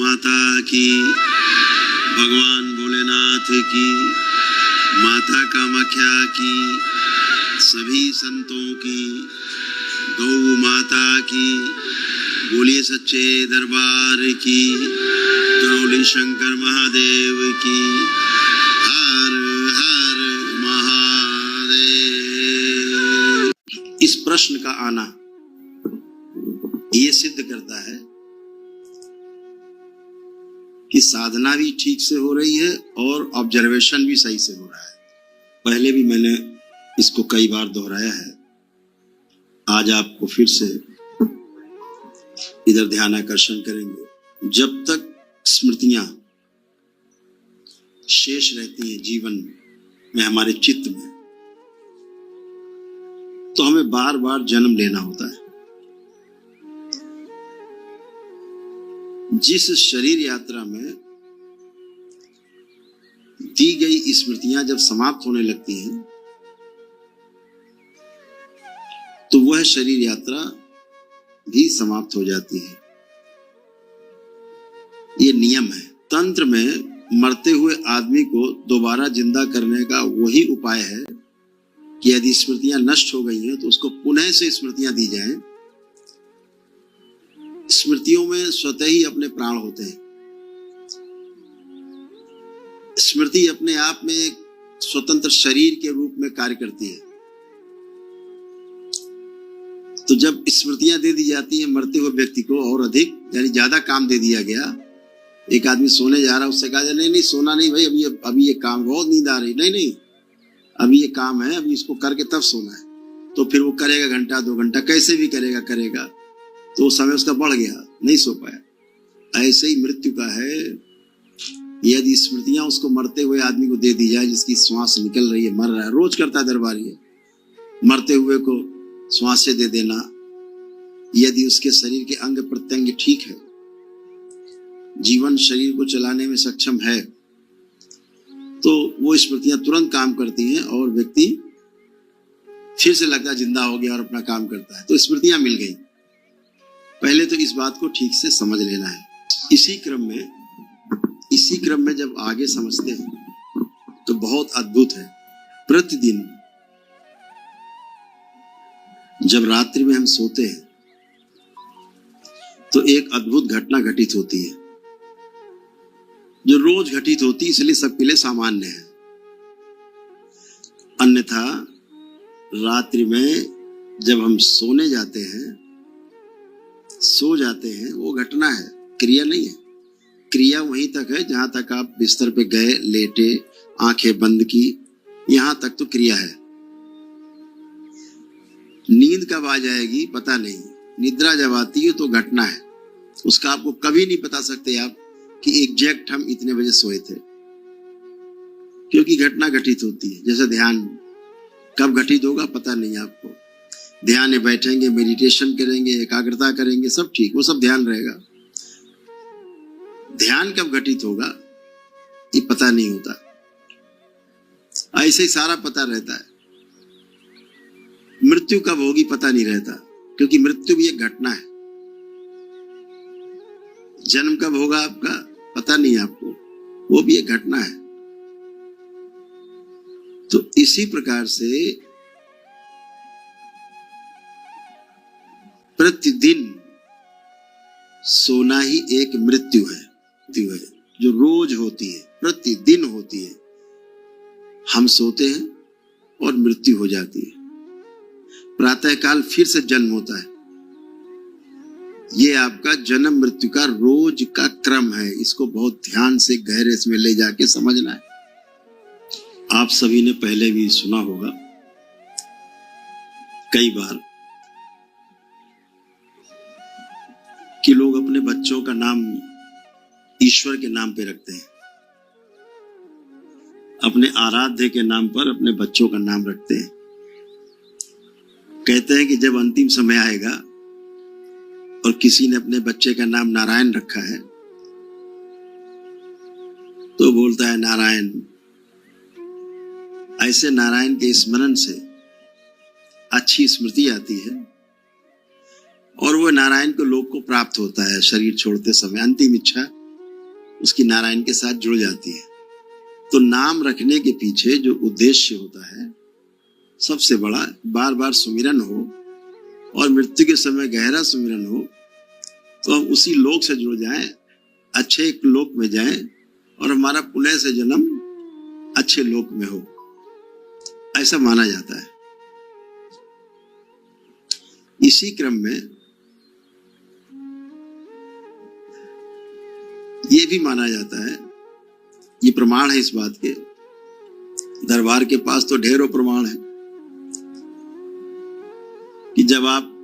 माता की, भगवान भोलेनाथ की, माता कामाख्या की, सभी संतों की, गौ माता की, बोलिए सच्चे दरबार की, करौली शंकर महादेव की, हर हर महादेव। इस प्रश्न का आना ये सिद्ध करता है कि साधना भी ठीक से हो रही है और ऑब्जर्वेशन भी सही से हो रहा है। पहले भी मैंने इसको कई बार दोहराया है, आज आपको फिर से इधर ध्यान आकर्षण करेंगे। जब तक स्मृतियां शेष रहती हैं जीवन में, हमारे चित्त में, तो हमें बार बार जन्म लेना होता है। जिस शरीर यात्रा में दी गई स्मृतियां जब समाप्त होने लगती हैं, तो वह शरीर यात्रा भी समाप्त हो जाती है। ये नियम है। तंत्र में मरते हुए आदमी को दोबारा जिंदा करने का वही उपाय है कि यदि स्मृतियां नष्ट हो गई हैं तो उसको पुनः से स्मृतियां दी जाएं। स्मृतियों में स्वतः ही अपने प्राण होते हैं। स्मृति अपने आप में एक स्वतंत्र शरीर के रूप में कार्य करती है। तो जब स्मृतियां दे दी जाती हैं मरते हुए व्यक्ति को, और अधिक यानी ज्यादा काम दे दिया गया, एक आदमी सोने जा रहा है, उससे कहा जाए नहीं नहीं सोना नहीं भाई, अभी ये काम, बहुत नींद आ रही, नहीं नहीं अभी ये काम है, अभी इसको करके तब सोना है। तो फिर वो करेगा घंटा 2 घंटा, कैसे भी करेगा, तो वो समय उसका बढ़ गया, नहीं सो पाया। ऐसे ही मृत्यु का है। यदि स्मृतियां उसको मरते हुए आदमी को दे दी जाए, जिसकी श्वास निकल रही है, मर रहा है, रोज करता है दरबारी है, मरते हुए को श्वास से दे देना। यदि उसके शरीर के अंग प्रत्यंग ठीक है, जीवन शरीर को चलाने में सक्षम है, तो वो स्मृतियां तुरंत काम करती हैं और व्यक्ति फिर से लगता है जिंदा हो गया और अपना काम करता है। तो स्मृतियां मिल गई। पहले तो इस बात को ठीक से समझ लेना है। इसी क्रम में जब आगे समझते हैं तो बहुत अद्भुत है। प्रतिदिन जब रात्रि में हम सोते हैं तो एक अद्भुत घटना घटित होती है, जो रोज घटित होती है, इसलिए सबके लिए सामान्य है। अन्यथा रात्रि में जब हम सोने जाते हैं, सो जाते हैं, वो घटना है, क्रिया नहीं है। क्रिया वहीं तक है जहां तक आप बिस्तर पे गए, लेटे, आंखें बंद की, यहां तक तो क्रिया है। नींद कब आ जाएगी पता नहीं, निद्रा जब आती है तो घटना है। उसका आपको कभी नहीं बता सकते आप कि एग्जैक्ट हम इतने बजे सोए थे, क्योंकि घटना घटित होती है। जैसे ध्यान कब घटित होगा पता नहीं आपको। ध्यान में बैठेंगे, मेडिटेशन करेंगे, एकाग्रता करेंगे, सब ठीक, वो सब ध्यान रहेगा। ध्यान कब घटित होगा ये पता नहीं होता। ऐसे ही सारा पता रहता है। मृत्यु कब होगी पता नहीं रहता, क्योंकि मृत्यु भी एक घटना है। जन्म कब होगा आपका पता नहीं आपको, वो भी एक घटना है। तो इसी प्रकार से प्रतिदिन सोना ही एक मृत्यु है, जो रोज होती है, प्रतिदिन होती है। हम सोते हैं और मृत्यु हो जाती है। प्रातःकाल फिर से जन्म होता है। ये आपका जन्म मृत्यु का रोज का क्रम है। इसको बहुत ध्यान से गहरे में ले जाके समझना है। आप सभी ने पहले भी सुना होगा कई बार कि लोग अपने बच्चों का नाम ईश्वर के नाम पे रखते हैं, अपने आराध्य के नाम पर अपने बच्चों का नाम रखते हैं। कहते हैं कि जब अंतिम समय आएगा और किसी ने अपने बच्चे का नाम नारायण रखा है तो बोलता है नारायण। ऐसे नारायण के स्मरण से अच्छी स्मृति आती है और वो नारायण को लोक को प्राप्त होता है शरीर छोड़ते समय। अंतिम इच्छा उसकी नारायण के साथ जुड़ जाती है। तो नाम रखने के पीछे जो उद्देश्य होता है सबसे बड़ा, बार बार सुमिरन हो और मृत्यु के समय गहरा सुमिरन हो तो हम उसी लोक से जुड़ जाएं, अच्छे एक लोक में जाएं और हमारा पुनः से जन्म अच्छे लोक में हो, ऐसा माना जाता है। इसी क्रम में ये भी माना जाता है, ये प्रमाण है इस बात के, दरबार के पास तो ढेरों प्रमाण है कि जब आप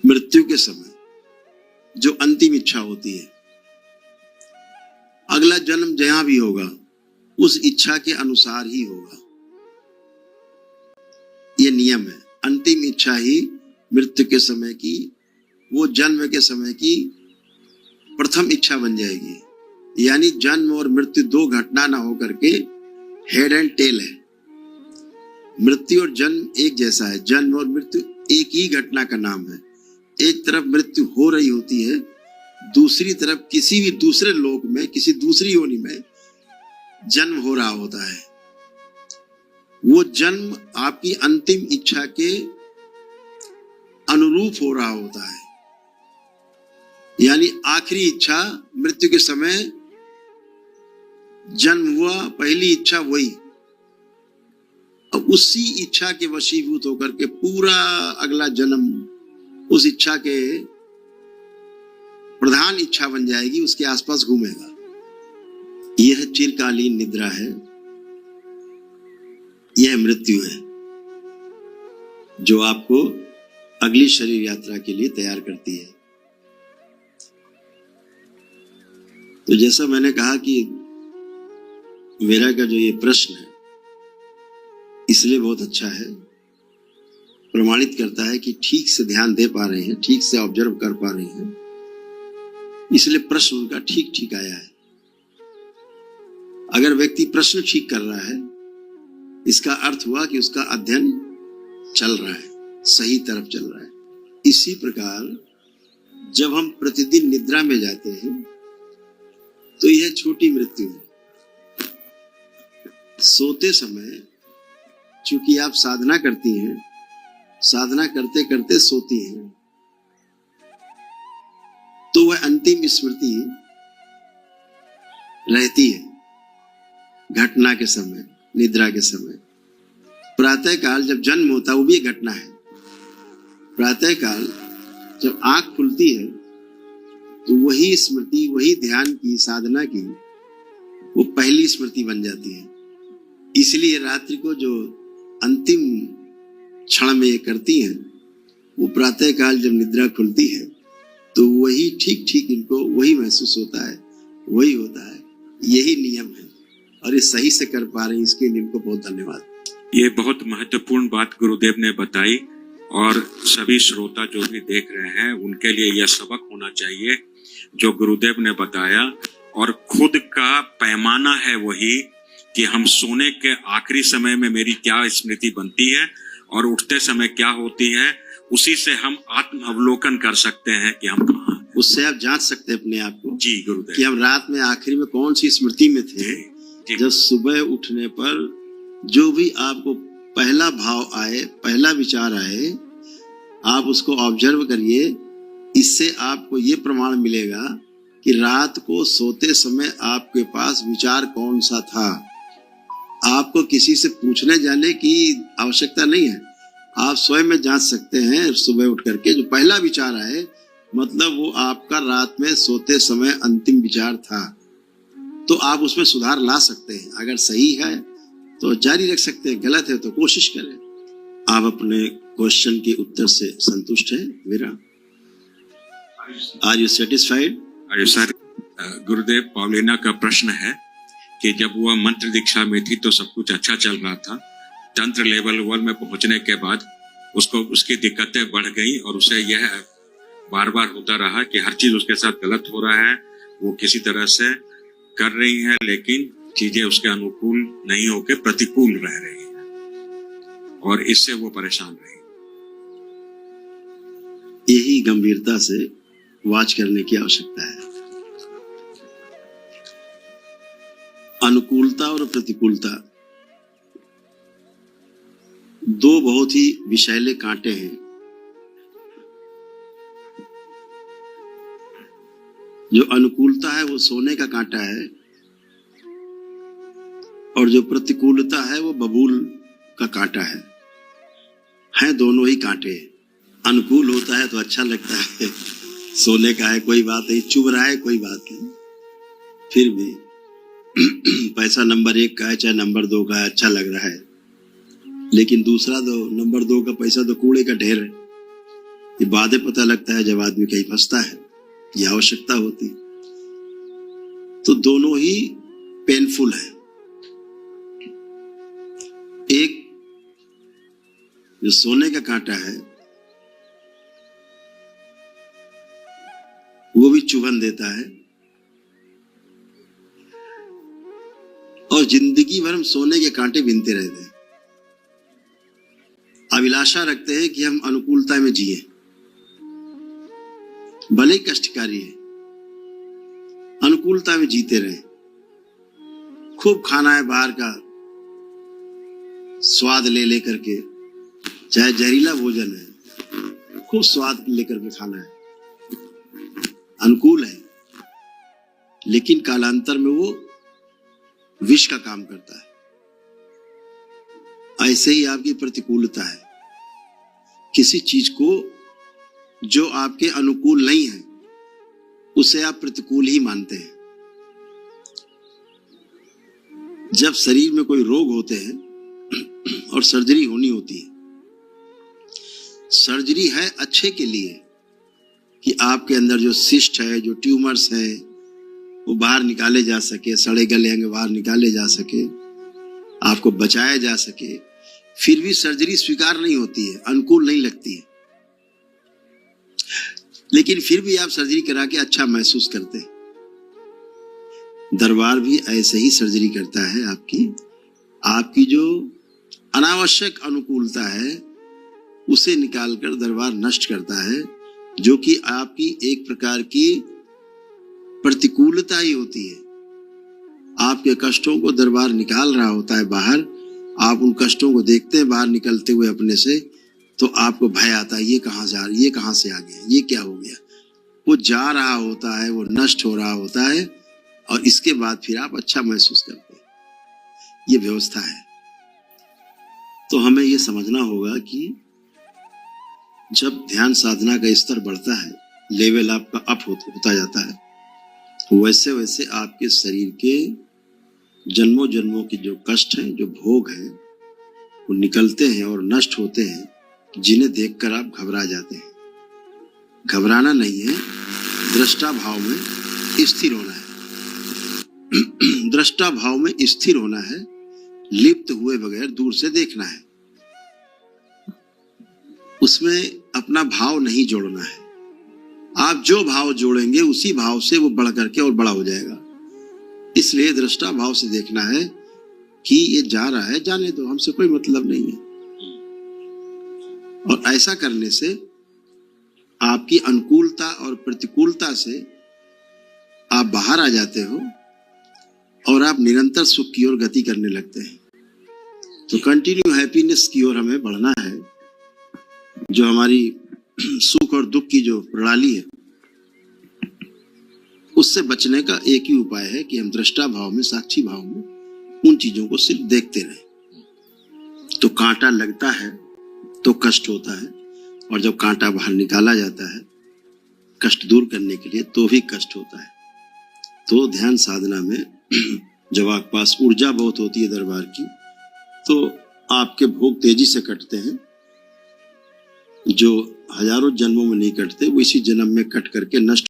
मृत्यु के समय जो अंतिम इच्छा होती है, अगला जन्म जहां भी होगा उस इच्छा के अनुसार ही होगा, ये नियम है। अंतिम इच्छा ही मृत्यु के समय की, वो जन्म के समय की प्रथम इच्छा बन जाएगी। यानी जन्म और मृत्यु दो घटना ना होकर के हेड एंड टेल है। मृत्यु और जन्म एक जैसा है, जन्म और मृत्यु एक ही घटना का नाम है। एक तरफ मृत्यु हो रही होती है, दूसरी तरफ किसी भी दूसरे लोक में, किसी दूसरी योनि में जन्म हो रहा होता है। वो जन्म आपकी अंतिम इच्छा के अनुरूप हो रहा होता है। यानी आखिरी इच्छा मृत्यु के समय जन्म हुआ, पहली इच्छा वही, अब उसी इच्छा के वशीभूत होकर के पूरा अगला जन्म उस इच्छा के प्रधान इच्छा बन जाएगी, उसके आसपास घूमेगा। यह चिरकालीन निद्रा है, यह मृत्यु है जो आपको अगली शरीर यात्रा के लिए तैयार करती है। तो जैसा मैंने कहा कि मेरा का जो ये प्रश्न है इसलिए बहुत अच्छा है, प्रमाणित करता है कि ठीक से ध्यान दे पा रहे हैं, ठीक से ऑब्जर्व कर पा रहे हैं, इसलिए प्रश्न उनका ठीक ठीक आया है। अगर व्यक्ति प्रश्न ठीक कर रहा है, इसका अर्थ हुआ कि उसका अध्ययन चल रहा है, सही तरफ चल रहा है। इसी प्रकार जब हम प्रतिदिन निद्रा में जाते हैं तो यह छोटी मृत्यु है। सोते समय चूंकि आप साधना करती हैं, साधना करते करते सोती हैं, तो वह अंतिम स्मृति रहती है घटना के समय, निद्रा के समय। प्रातः काल जब जन्म होता है वो भी एक घटना है। प्रातः काल जब आंख खुलती है तो वही स्मृति, वही ध्यान की, साधना की, वो पहली स्मृति बन जाती है। इसलिए रात्रि को जो अंतिम क्षण में ये करती हैं, वो प्रातः काल जब निद्रा खुलती है तो वही ठीक ठीक इनको वही महसूस होता है, वही होता है। यही नियम है और ये सही से कर पा रहे हैं, इसके लिए इनको बहुत धन्यवाद। ये बहुत महत्वपूर्ण बात गुरुदेव ने बताई और सभी श्रोता जो भी देख रहे हैं उनके लिए यह सबक होना चाहिए जो गुरुदेव ने बताया। और खुद का पैमाना है वही कि हम सोने के आखिरी समय में मेरी क्या स्मृति बनती है और उठते समय क्या होती है, उसी से हम आत्म अवलोकन कर सकते हैं कि हम कहाँ हैं। उससे आप जांच सकते हैं अपने आप को जी गुरुदेव कि हम रात में आखिरी में कौन सी स्मृति में थे। जब सुबह उठने पर जो भी आपको पहला भाव आए, पहला विचार आए, आप उसको ऑब्जर्व करिए। इससे आपको ये प्रमाण मिलेगा कि रात को सोते समय आपके पास विचार कौन सा था। आपको किसी से पूछने जाने की आवश्यकता नहीं है, आप स्वयं में जांच सकते हैं। सुबह उठ करके जो पहला विचार आए, मतलब वो आपका रात में सोते समय अंतिम विचार था, तो आप उसमें सुधार ला सकते हैं। अगर सही है तो जारी रख सकते हैं, गलत है तो कोशिश करें। आप अपने क्वेश्चन के उत्तर से संतुष्ट हैं Veera? Are you satisfied? Sir, Gurudev Paulina का प्रश्न है कि जब वह मंत्र दीक्षा में थी तो सब कुछ अच्छा चल रहा था, तंत्र लेवल 1 में पहुंचने के बाद उसको उसकी दिक्कतें बढ़ गई और उसे यह बार बार होता रहा कि हर चीज उसके साथ गलत हो रहा है। वो किसी तरह से कर रही है लेकिन चीजें उसके अनुकूल नहीं होकर प्रतिकूल रह रही है और इससे वो परेशान रही। यही गंभीरता से वॉच करने की आवश्यकता है। अनुकूलता और प्रतिकूलता दो बहुत ही विषैले कांटे हैं जो अनुकूलता है वो सोने का कांटा है और जो प्रतिकूलता है वो बबूल का कांटा है दोनों ही कांटे। अनुकूल होता है तो अच्छा लगता है, सोने का है कोई बात नहीं, चुभ रहा है कोई बात नहीं, फिर भी पैसा नंबर 1 का है चाहे नंबर 2 का है, अच्छा लग रहा है। लेकिन दूसरा नंबर 2 का पैसा तो कूड़े का ढेर है। ये बातें पता लगता है जब आदमी कहीं फंसता है, ये आवश्यकता होती। तो दोनों ही पेनफुल है। एक जो सोने का कांटा है वो भी चुभन देता है और जिंदगी भर हम सोने के कांटे बीनते रहते हैं। अभिलाषा रखते हैं कि हम अनुकूलता में जिए, भले ही कष्टकारी है, अनुकूलता में जीते रहे। खूब खाना है बाहर का, स्वाद ले लेकर के, चाहे जहरीला भोजन है, खूब स्वाद लेकर के खाना है, अनुकूल है, लेकिन कालांतर में वो विष का काम करता है। ऐसे ही आपकी प्रतिकूलता है। किसी चीज को जो आपके अनुकूल नहीं है उसे आप प्रतिकूल ही मानते हैं। जब शरीर में कोई रोग होते हैं और सर्जरी होनी होती है, सर्जरी है अच्छे के लिए कि आपके अंदर जो सिस्ट है, जो ट्यूमर्स है, वो बाहर निकाले जा सके, सड़े गले अंग बाहर निकाले जा सके, आपको बचाया जा सके। फिर भी सर्जरी स्वीकार नहीं होती है, अनुकूल नहीं लगती है, लेकिन फिर भी आप सर्जरी करा के अच्छा महसूस करते हैं। दरबार भी ऐसे ही सर्जरी करता है। आपकी जो अनावश्यक अनुकूलता है उसे निकालकर दरबार नष्ट करता है, जो कि आपकी एक प्रकार की प्रतिकूलता ही होती है। आपके कष्टों को दरबार निकाल रहा होता है बाहर। आप उन कष्टों को देखते हैं बाहर निकलते हुए अपने से, तो आपको भय आता है, ये कहाँ से आ गया, ये क्या हो गया। वो जा रहा होता है, वो नष्ट हो रहा होता है, और इसके बाद फिर आप अच्छा महसूस करते हैं। ये व्यवस्था है। तो हमें ये समझना होगा कि जब ध्यान साधना का स्तर बढ़ता है, लेवल आपका अप होता जाता है, वैसे वैसे आपके शरीर के जन्मों जन्मों के जो कष्ट हैं, जो भोग हैं, वो निकलते हैं और नष्ट होते हैं, जिन्हें देखकर आप घबरा जाते हैं। घबराना नहीं है, दृष्टा भाव में स्थिर होना है। दृष्टा भाव में स्थिर होना है, लिप्त हुए बगैर दूर से देखना है। उसमें अपना भाव नहीं जोड़ना है। आप जो भाव जोड़ेंगे उसी भाव से वो बढ़ करके और बड़ा हो जाएगा। इसलिए दृष्टा भाव से देखना है कि ये जा रहा है, जाने दो, हमसे कोई मतलब नहीं है। और ऐसा करने से आपकी अनुकूलता और प्रतिकूलता से आप बाहर आ जाते हो और आप निरंतर सुख की ओर गति करने लगते हैं। तो कंटिन्यू हैप्पीनेस की ओर हमें बढ़ना है। जो हमारी सुख और दुख की जो प्रणाली है, उससे बचने का एक ही उपाय है कि हम दृष्टा भाव में, साक्षी भाव में उन चीजों को सिर्फ देखते रहें। तो कांटा लगता है तो कष्ट होता है, और जब कांटा बाहर निकाला जाता है कष्ट दूर करने के लिए, तो भी कष्ट होता है। तो ध्यान साधना में जब आपके पास ऊर्जा बहुत होती है दरबार की, तो आपके भोग तेजी से कटते हैं। जो हजारों जन्मों में नहीं कटते, वो इसी जन्म में कट करके नष्ट